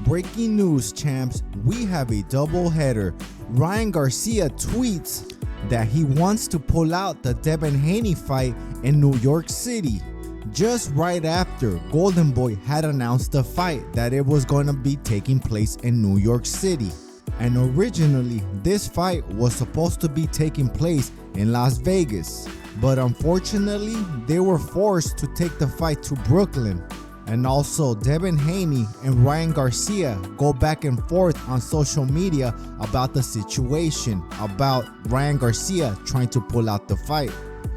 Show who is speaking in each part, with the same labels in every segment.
Speaker 1: Breaking news, champs, we have a doubleheader. Ryan Garcia tweets that he wants to pull out the Devin Haney fight in New York City. Just right after Golden Boy had announced the fight that it was going to be taking place in New York City. And originally, this fight was supposed to be taking place in Las Vegas. But unfortunately, they were forced to take the fight to Brooklyn. And also, Devin Haney and Ryan Garcia go back and forth on social media about the situation, about Ryan Garcia trying to pull out the fight.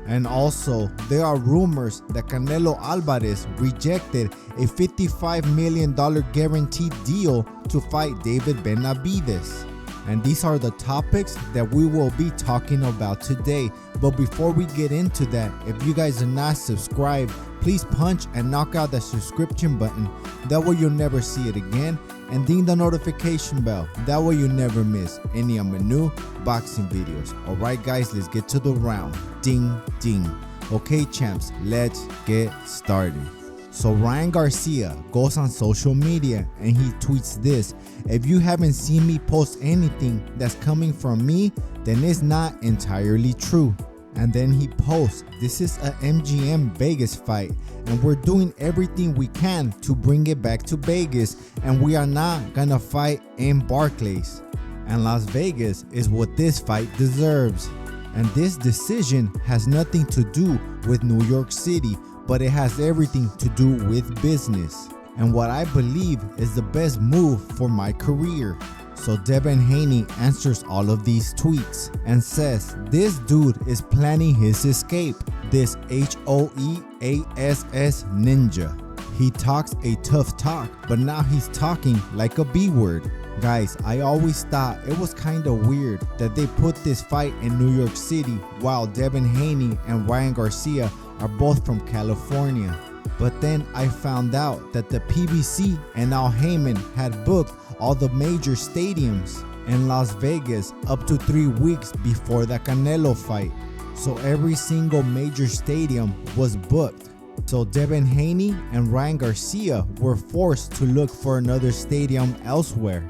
Speaker 1: And also, there are rumors that Canelo ALVAREZ rejected a $55 million guaranteed deal to fight David Benavidez. And these are the topics that we will be talking about today. But before we get into that, if you guys are not subscribed, please punch and knock out that subscription button. That way you'll never see it again. And ding the notification bell. That way you never miss any of my new boxing videos. Alright guys, let's get to the round. Ding, ding. Okay champs, let's get started. So Ryan Garcia goes on social media and he tweets this: "If you haven't seen me post anything that's coming from me, then it's not entirely true." And then he posts, "This is a MGM Vegas fight and we're doing everything we can to bring it back to Vegas, and we are not gonna fight in Barclays. And Las Vegas is what this fight deserves. And this decision has nothing to do with New York City, but it has everything to do with business and what I believe is the best move for my career." So Devin Haney answers all of these tweets and says this dude is planning his escape, this HOEASS ninja. He talks a tough talk, but now he's talking like a B word. Guys, I always thought it was kinda weird that they put this fight in New York City while Devin Haney and Ryan Garcia are both from California. But then I found out that the PBC and Al Heyman had booked all the major stadiums in Las Vegas up to 3 weeks before the Canelo fight. So every single major stadium was booked. So Devin Haney and Ryan Garcia were forced to look for another stadium elsewhere.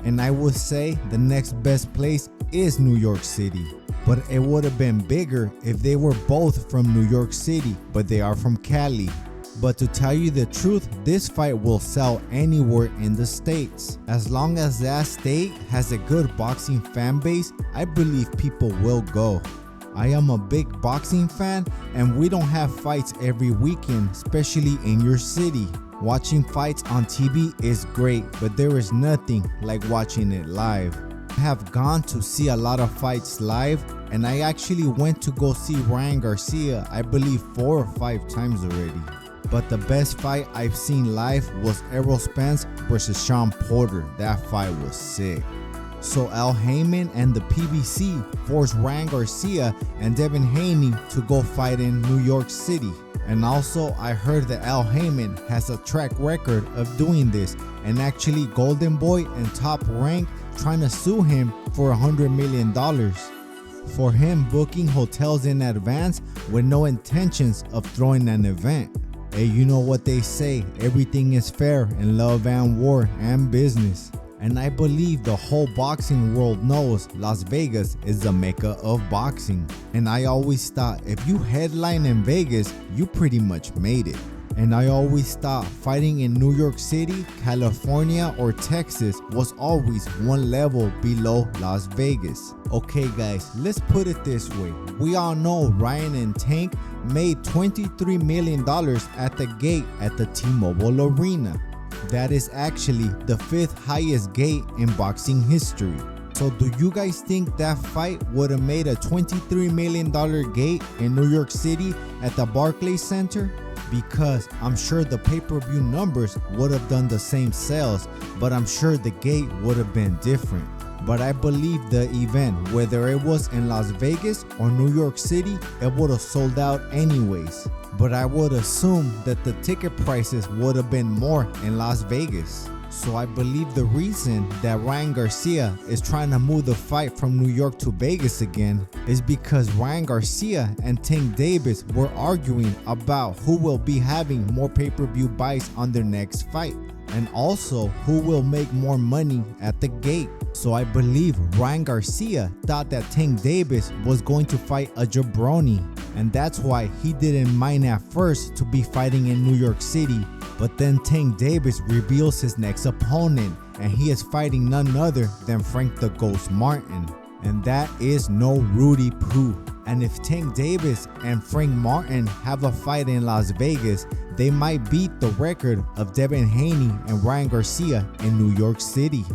Speaker 1: And I would say the next best place is New York City. But it would have been bigger if they were both from New York City, but they are from Cali. But to tell you the truth, this fight will sell anywhere in the States. As long as that state has a good boxing fan base, I believe people will go. I am a big boxing fan and we don't have fights every weekend, especially in your city. Watching fights on TV is great, but there is nothing like watching it live. I have gone to see a lot of fights live, and I actually went to go see Ryan Garcia, I believe 4 or 5 times already. But the best fight I've seen live was Errol Spence versus Sean Porter. That fight was sick. So Al Heyman and the PBC forced Ryan Garcia and Devin Haney to go fight in New York City. And also I heard that Al Heyman has a track record of doing this, and actually Golden Boy and Top Rank trying to sue him for $100 million for him booking hotels in advance with no intentions of throwing an event. Hey, you know what they say, everything is fair in love and war and business. And I believe the whole boxing world knows Las Vegas is the mecca of boxing. And I always thought if you headline in Vegas, you pretty much made it. And I always thought fighting in New York City, California, or Texas was always one level below Las Vegas. Okay guys, let's put it this way. We all know Ryan and Tank made $23 million at the gate at the T-Mobile Arena. That is actually the 5th highest gate in boxing history. So do you guys think that fight would have made a $23 million gate in New York City at the Barclays Center? Because I'm sure the pay-per-view numbers would have done the same sales, but I'm sure the gate would have been different. But I believe the event, whether it was in Las Vegas or New York City, it would have sold out anyways. But I would assume that the ticket prices would have been more in Las Vegas. So I believe the reason that Ryan Garcia is trying to move the fight from New York to Vegas again is because Ryan Garcia and Tank Davis were arguing about who will be having more pay-per-view buys on their next fight. and also who will make more money at the gate. So I believe Ryan Garcia thought that Tank Davis was going to fight a jabroni, and that's why he didn't mind at first to be fighting in New York City. But then Tank Davis reveals his next opponent, and he is fighting none other than Frank the Ghost Martin, and that is no Rudy Poo. And if Tank Davis and Frank Martin have a fight in Las Vegas, they might beat the record of Devin Haney and Ryan Garcia in New York City.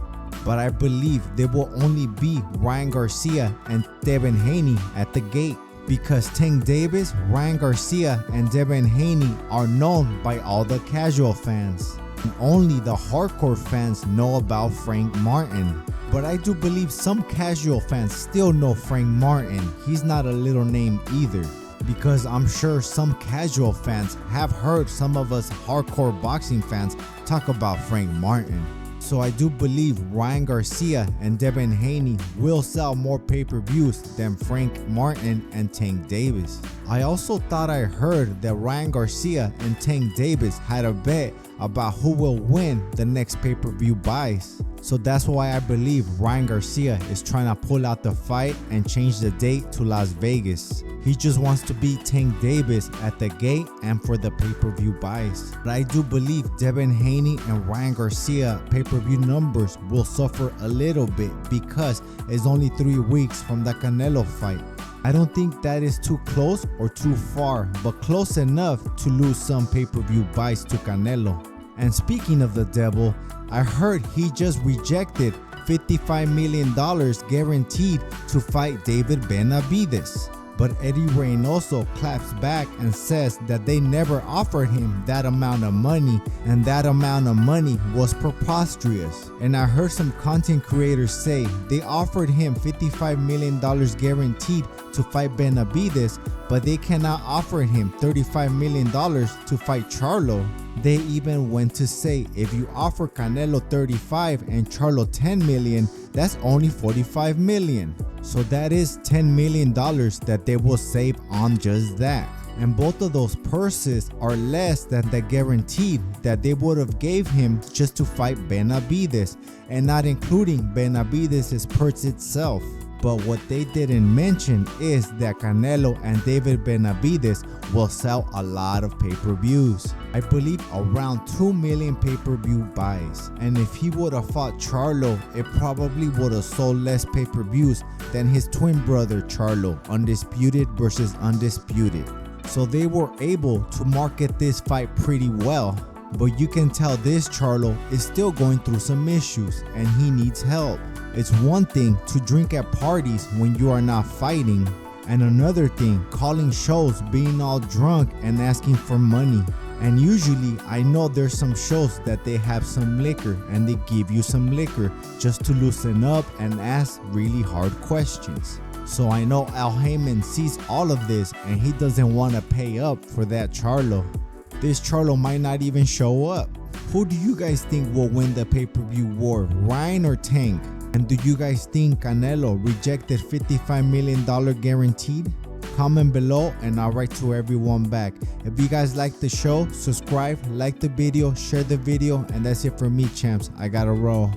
Speaker 1: But I believe they will only beat Ryan Garcia and Devin Haney at the gate, because Tank Davis, Ryan Garcia, and Devin Haney are known by all the casual fans, and only the hardcore fans know about Frank Martin. But I do believe some casual fans still know Frank Martin. He's not a little name either, because I'm sure some casual fans have heard some of us hardcore boxing fans talk about Frank Martin. So I do believe Ryan Garcia and Devin Haney will sell more pay-per-views than Frank Martin and Tank Davis. I also thought I heard that Ryan Garcia and Tank Davis had a bet about who will win the next pay-per-view buys. So that's why I believe Ryan Garcia is trying to pull out the fight and change the date to Las Vegas. He just wants to beat Tank Davis at the gate and for the pay-per-view buys. But I do believe Devin Haney and Ryan Garcia pay-per-view numbers will suffer a little bit because it's only 3 weeks from the Canelo fight. I don't think that is too close or too far, but close enough to lose some pay-per-view buys to Canelo. And speaking of the devil, I heard he just rejected $55 million guaranteed to fight David Benavidez. But Eddie Reynoso claps back and says that they never offered him that amount of money, and that amount of money was preposterous. And I heard some content creators say they offered him $55 million guaranteed to fight Benavidez, but they cannot offer him $35 million to fight Charlo. They even went to say if you offer Canelo 35 and Charlo 10 million, that's only 45 million. So that is $10 million that they will save on just that. And both of those purses are less than the guaranteed that they would have gave him just to fight Benavidez, and not including Benavidez's purse itself. But what they didn't mention is that Canelo and David Benavidez will sell a lot of pay-per-views. I believe around 2 million pay-per-view buys. And if he would have fought Charlo, it probably would have sold less pay-per-views than his twin brother Charlo, Undisputed versus Undisputed. So they were able to market this fight pretty well. But you can tell this Charlo is still going through some issues and he needs help. It's one thing to drink at parties when you are not fighting, and another thing calling shows being all drunk and asking for money. And usually I know there's some shows that they have some liquor and they give you some liquor just to loosen up and ask really hard questions. So I know Al Heyman sees all of this and he doesn't want to pay up for that Charlo. This Charlo might not even show up. Who do you guys think will win the pay-per-view war, Ryan or Tank? And do you guys think Canelo rejected $55 million guaranteed? Comment below and I'll write to everyone back. If you guys like the show, subscribe, like the video, share the video, and that's it for me, champs. I gotta roll.